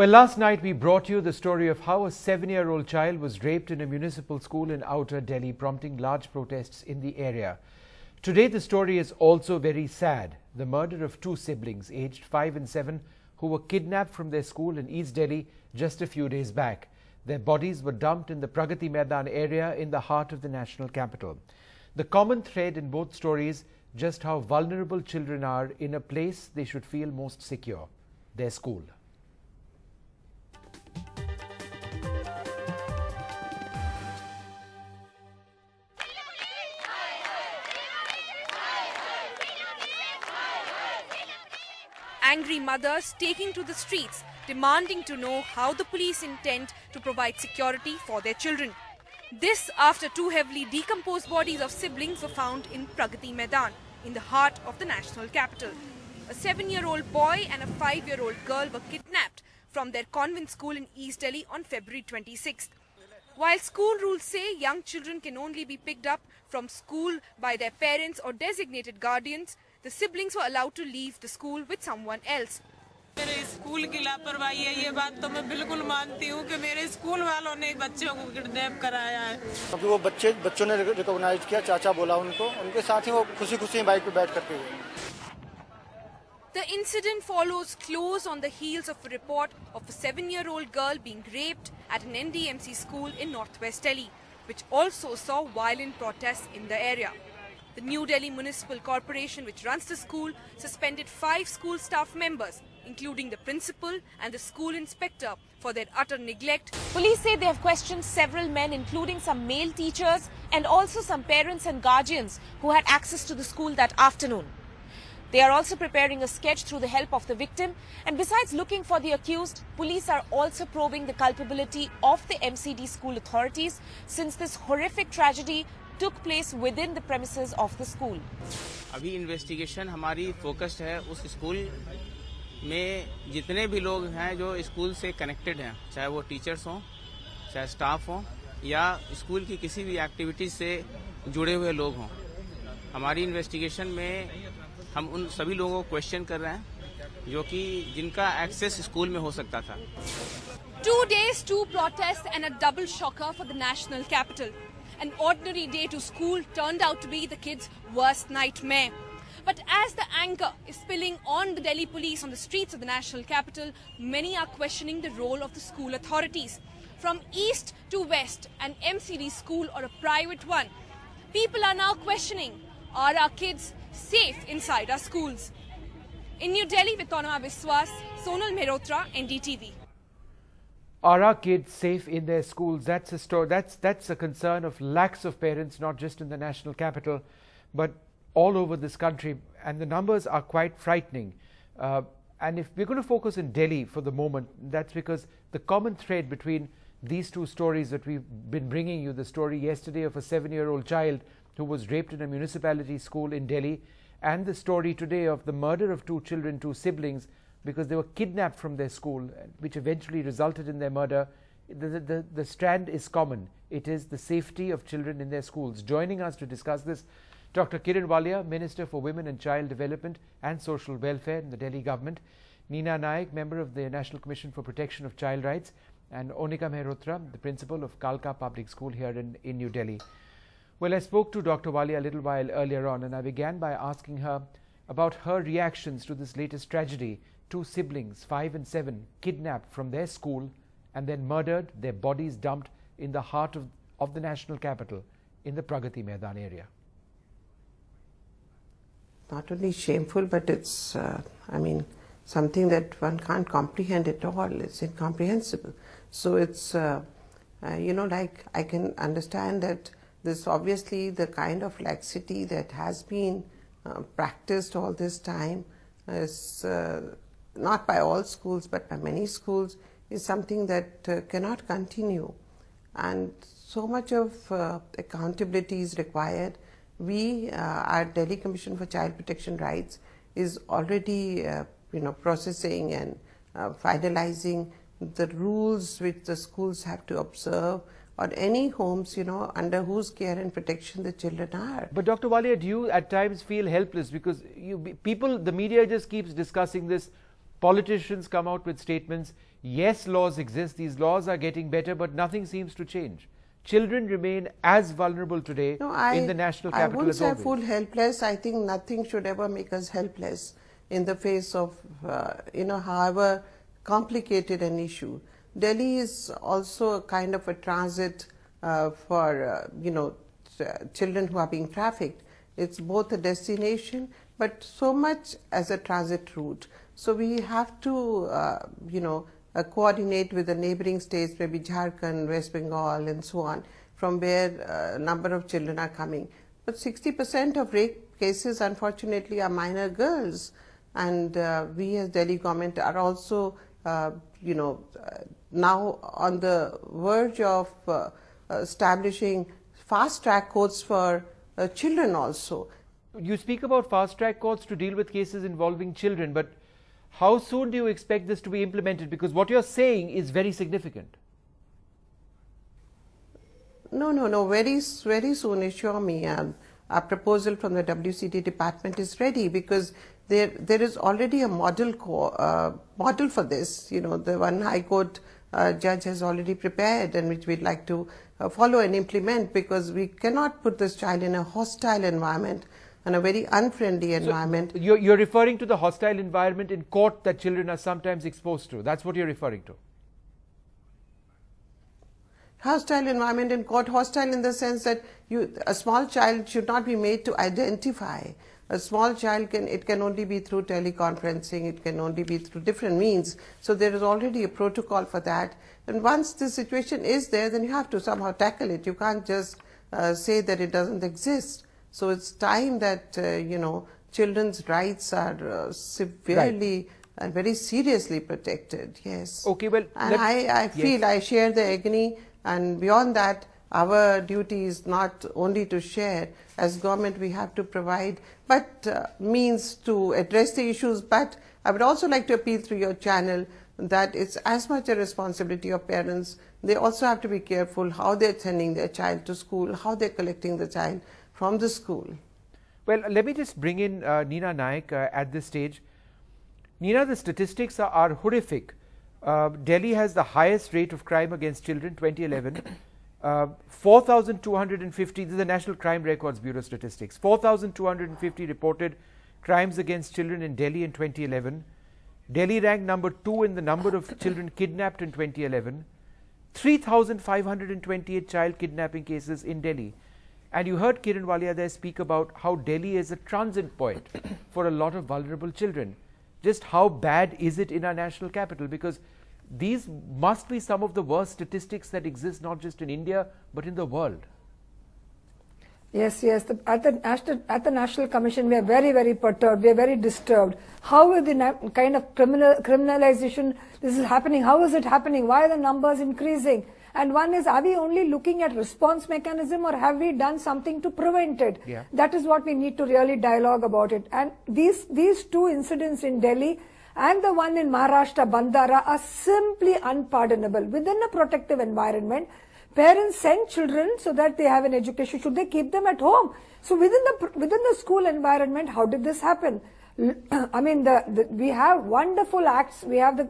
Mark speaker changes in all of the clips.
Speaker 1: Well, last night we brought you the story of how a 7-year-old child was raped in a municipal school in outer Delhi, prompting large protests in the area. Today the story is also very sad. The murder of two siblings aged 5 and 7 who were kidnapped from their school in East Delhi just a few days back. Their bodies were dumped in the Pragati Maidan area in the heart of the national capital. The common thread in both stories, just how vulnerable children are in a place they should feel most secure, their school.
Speaker 2: Angry mothers taking to the streets, demanding to know how the police intend to provide security for their children. This after two heavily decomposed bodies of siblings were found in Pragati Maidan, in the heart of the national capital. A 7-year-old boy and a 5-year-old girl were kidnapped from their convent school in East Delhi on February 26th. While school rules say young children can only be picked up from school by their parents or designated guardians, the siblings were allowed to leave the school with someone else.
Speaker 3: मेरे school की लापरवाही है, ये बात तो मैं बिल्कुल मानती हूँ कि मेरे स्कूल वालों ने बच्चों को किडनैप कराया है।
Speaker 4: क्योंकि वो बच्चों ने रिकॉग्नाइज किया, चाचा बोला उनके साथ ही वो खुशी-खुशी बाइक पे बैठ करके गए।
Speaker 2: The incident follows close on the heels of a report of a 7-year-old girl being raped at an NDMC school in northwest Delhi, which also saw violent protests in the area. The New Delhi Municipal Corporation, which runs the school, suspended 5 school staff members, including the principal and the school inspector, for their utter neglect.
Speaker 5: Police say they have questioned several men, including some male teachers and also some parents and guardians who had access to the school that afternoon. They are also preparing a sketch through the help of the victim, and besides looking for the accused, police are also probing the culpability of the MCD school authorities since this horrific tragedy took place within the premises of the school.
Speaker 6: अभी investigation हमारी focused है उस school में जितने भी लोग हैं जो स्कूल से कनेक्टेड हैं, चाहे वो टीचर्स हों, चाहे स्टाफ हों या स्कूल की किसी भी एक्टिविटीज से जुड़े हुए लोग हों। हमारी इन्वेस्टिगेशन में हम उन सभी लोगों को क्वेश्चन कर रहे हैं जो कि जिनका एक्सेस स्कूल में हो सकता था।
Speaker 2: 2 days, 2 protests and a double shocker for the national capital. An ordinary day to school turned out to be the kids' worst nightmare. But as the anger is spilling on the Delhi police on the streets of the national capital, many are questioning the role of the school authorities. From east to west, an MCD school or a private one, people are now questioning, are our kids safe inside our schools? In New Delhi with Tanma Biswas, Sonal Mehrotra, NDTV.
Speaker 1: Are our kids safe in their schools? That's a story. That's a concern of lakhs of parents, not just in the national capital, but all over this country. And the numbers are quite frightening. And if we're going to focus in Delhi for the moment, that's because the common thread between these two stories that we've been bringing you, the story yesterday of a 7-year-old child who was raped in a municipality school in Delhi, and the story today of the murder of 2 children, 2 siblings, because they were kidnapped from their school, which eventually resulted in their murder. The strand is common. It is the safety of children in their schools. Joining us to discuss this, Dr. Kiran Walia, Minister for Women and Child Development and Social Welfare in the Delhi government, Neena Naik, member of the National Commission for Protection of Child Rights, and Onika Mehrotra, the principal of Kalka Public School here in New Delhi. Well, I spoke to Dr. Walia a little while earlier on, and I began by asking her about her reactions to this latest tragedy. 2 siblings, 5 and 7, kidnapped from their school and then murdered, their bodies dumped in the heart of the national capital in the Pragati Maidan area.
Speaker 7: Not only shameful, but it's, something that one can't comprehend at all. It's incomprehensible. So it's, like I can understand that this obviously the kind of laxity that has been practiced all this time is not by all schools but by many schools is something that cannot continue, and so much of accountability is required. Our Delhi Commission for Child Protection Rights is already processing and finalizing the rules which the schools have to observe, or any homes under whose care and protection the children are.
Speaker 1: But Dr. Walia, do you at times feel helpless because the media just keeps discussing this? Politicians come out with statements. Yes, laws exist, these laws are getting better, but nothing seems to change. Children remain as vulnerable today in the national capital as always.
Speaker 7: I won't say full helpless. I think nothing should ever make us helpless in the face of, however complicated an issue. Delhi is also a kind of a transit for, children who are being trafficked. It's both a destination, but so much as a transit route. So we have to, coordinate with the neighboring states, maybe Jharkhand, West Bengal, and so on, from where a number of children are coming. But 60% of rape cases, unfortunately, are minor girls. And we as Delhi government are also, now on the verge of establishing fast-track courts for children also.
Speaker 1: You speak about fast-track courts to deal with cases involving children, but how soon do you expect this to be implemented? Because what you're saying is very significant.
Speaker 7: No. Very soon, assure me. Our proposal from the WCD department is ready, because there is already a model for this. The one High Court judge has already prepared, and which we'd like to follow and implement, because we cannot put this child in a hostile environment and a very unfriendly environment.
Speaker 1: So you're referring to the hostile environment in court that children are sometimes exposed to. That's what you're referring to.
Speaker 7: Hostile environment in court, hostile in the sense that a small child should not be made to identify. A small child can only be through teleconferencing, it can only be through different means. So there is already a protocol for that. And once the situation is there, then you have to somehow tackle it. You can't just say that it doesn't exist. So it's time that, children's rights are severely and very seriously protected. Yes.
Speaker 1: Okay, well,
Speaker 7: and I feel I share the agony, and beyond that, our duty is not only to share. As government, we have to provide means to address the issues. But I would also like to appeal through your channel that it's as much a responsibility of parents. They also have to be careful how they're sending their child to school, how they're collecting the child from the school.
Speaker 1: Well, let me just bring in Neena Naik at this stage. Neena, the statistics are horrific. Delhi has the highest rate of crime against children, 2011. 4,250, this is the National Crime Records Bureau statistics, 4,250 reported crimes against children in Delhi in 2011. Delhi ranked number 2 in the number of children kidnapped in 2011. 3,528 child kidnapping cases in Delhi. And you heard Kiran Walia there speak about how Delhi is a transit point for a lot of vulnerable children. Just how bad is it in our national capital? Because these must be some of the worst statistics that exist not just in India but in the world.
Speaker 8: Yes. At the National Commission, we are very, very perturbed. We are very disturbed. How is the kind of criminalization this is happening? How is it happening? Why are the numbers increasing? And one is, are we only looking at response mechanism, or have we done something to prevent it?
Speaker 1: Yeah.
Speaker 8: That is what we need to really dialogue about it. And these two incidents in Delhi and the one in Maharashtra, Bandara, are simply unpardonable. Within a protective environment, parents send children so that they have an education. Should they keep them at home? So within the school environment, how did this happen? I mean, we have wonderful acts. We have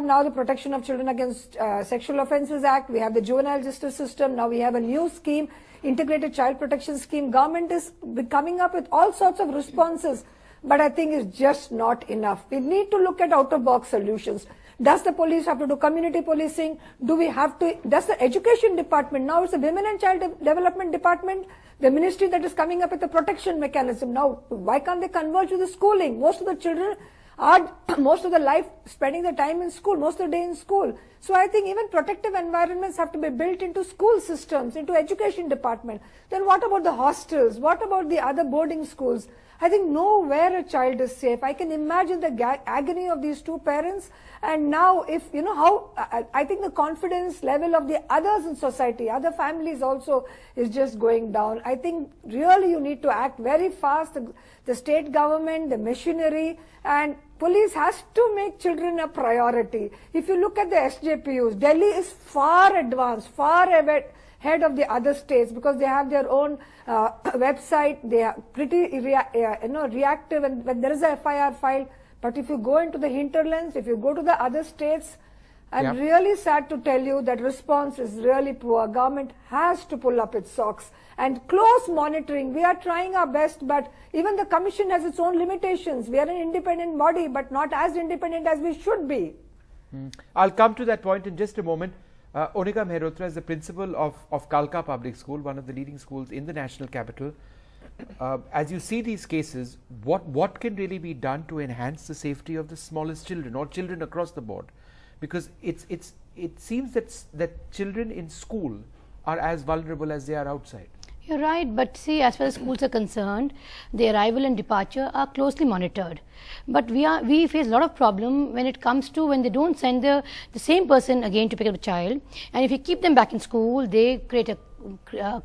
Speaker 8: now the Protection of Children Against Sexual Offences Act. We have the Juvenile Justice System. Now we have a new scheme, Integrated Child Protection Scheme. Government is coming up with all sorts of responses, but I think it's just not enough. We need to look at out-of-box solutions. Does the police have to do community policing? Does the education department, now it's the Women and Child Development Department, the ministry that is coming up with a protection mechanism. Now, why can't they converge with the schooling? Most of the children are, most of the life spending the time in school, most of the day in school. So I think even protective environments have to be built into school systems, into education department. Then what about the hostels? What about the other boarding schools? I think nowhere a child is safe. I can imagine the agony of these two parents. And now if, I think the confidence level of the others in society, other families also is just going down. I think really you need to act very fast. The state government, the machinery, and police has to make children a priority. If you look at the SJPUs, Delhi is far advanced, far ahead of the other states, because they have their own website. They are pretty reactive, and when there is a FIR file. But if you go into the hinterlands, if you go to the other states, I'm really sad to tell you that response is really poor. Government has to pull up its socks and close monitoring. We are trying our best, but even the commission has its own limitations. We are an independent body, but not as independent as we should be.
Speaker 1: I'll come to that point in just a moment. Onika Mehrotra is the principal of Kalka Public School, one of the leading schools in the national capital. As you see these cases, what can really be done to enhance the safety of the smallest children or children across the board? Because it seems that children in school are as vulnerable as they are outside.
Speaker 9: You're right, but see, as far as schools are concerned, the arrival and departure are closely monitored. But we face a lot of problem when it comes to when they don't send the same person again to pick up the child, and if you keep them back in school, they create a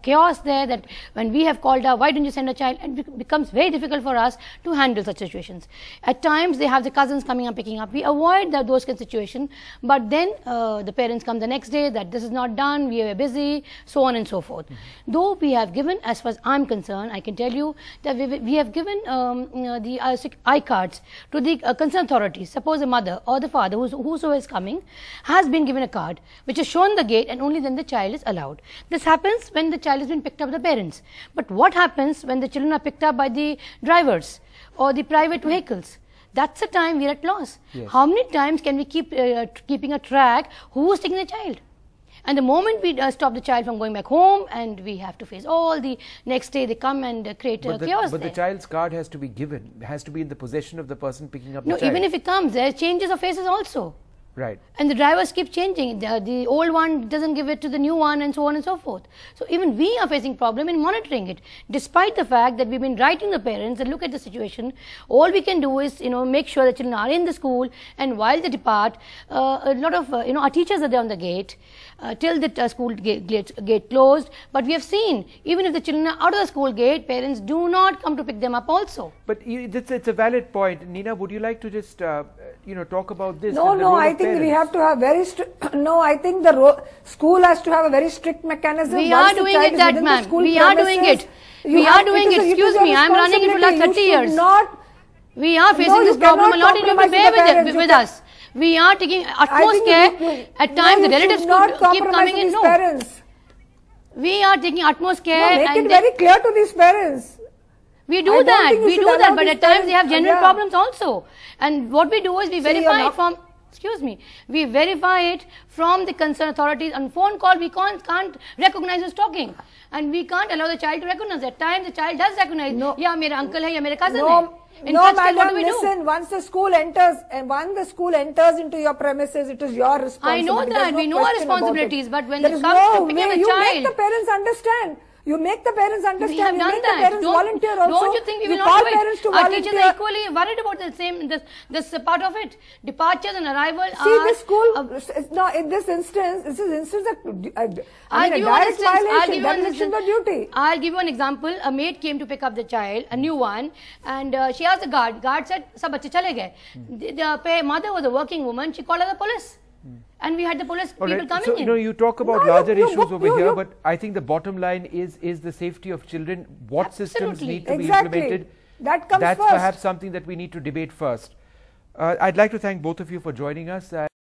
Speaker 9: chaos there, that when we have called out, why don't you send a child, and it becomes very difficult for us to handle such situations. At times they have the cousins coming and picking up. We avoid those kind of situations, but then the parents come the next day that this is not done, we are busy, so on and so forth. Though we have given, as far as I'm concerned, I can tell you that we have given the I-cards to the concerned authorities. Suppose the mother or the father, whosoever is coming, has been given a card which is shown the gate, and only then the child is allowed. This happens when the child has been picked up by the parents. But what happens when the children are picked up by the drivers or the private vehicles? That's the time we are at loss. Yes. How many times can we keep keeping a track who is taking the child? And the moment we stop the child from going back home, and we have to face all the next day they come and create chaos.
Speaker 1: But the child's card has to be given, has to be in the possession of the person picking up the child.
Speaker 9: No, even if it comes, there are changes of faces also.
Speaker 1: Right.
Speaker 9: And the drivers keep changing. The old one doesn't give it to the new one, and so on and so forth. So even we are facing problem in monitoring it, despite the fact that we've been writing the parents and look at the situation. All we can do is, make sure the children are in the school, and while they depart, a lot of, our teachers are there on the gate till the school gate closed. But we have seen, even if the children are out of the school gate, parents do not come to pick them up also.
Speaker 1: But it's a valid point. Nina, would you like to just, talk about this?
Speaker 8: No, I think we have to have very strict. No, I think the school has to have a very strict mechanism.
Speaker 9: We are doing it, that ma'am. We are doing it. We are doing it. Excuse me, I am running it for last 30 years. We are facing this problem a lot, and you have to bear with us. We are taking utmost care. At times, the relatives keep coming in. No, we are taking utmost care.
Speaker 8: Make it very clear to these parents.
Speaker 9: We do that. We do that, but at times they have genuine problems also. And what we do is we verify it from. Excuse me, we verify it from the concerned authorities. On phone call, we can't recognize who's talking, and we can't allow the child to recognize. At times, the child does recognize. Yeah, my uncle hai, ya my cousin hai.
Speaker 8: No, madam, listen, once the school enters, and once the school enters into your premises, it is your responsibility.
Speaker 9: I know that, we know our responsibilities, but when it comes to picking up a child,
Speaker 8: you make the parents understand. You make the parents understand.
Speaker 9: We have done that.
Speaker 8: The parents volunteer also.
Speaker 9: Don't you think we will not do it? Our teachers are equally worried about the same, this part of it. Departures and arrival are...
Speaker 8: See, this school, no, in this instance, I'll give
Speaker 9: you an example. A maid came to pick up the child, a new one, and she asked the guard. Guard said, "Sab bachche chale gaye." The mother was a working woman. She called the police. And we had the police people coming in.
Speaker 1: You talk about larger issues over here, but I think the bottom line is the safety of children. What systems need to be implemented?
Speaker 8: That comes
Speaker 1: That's
Speaker 8: first.
Speaker 1: Perhaps something that we need to debate first. I'd like to thank both of you for joining us.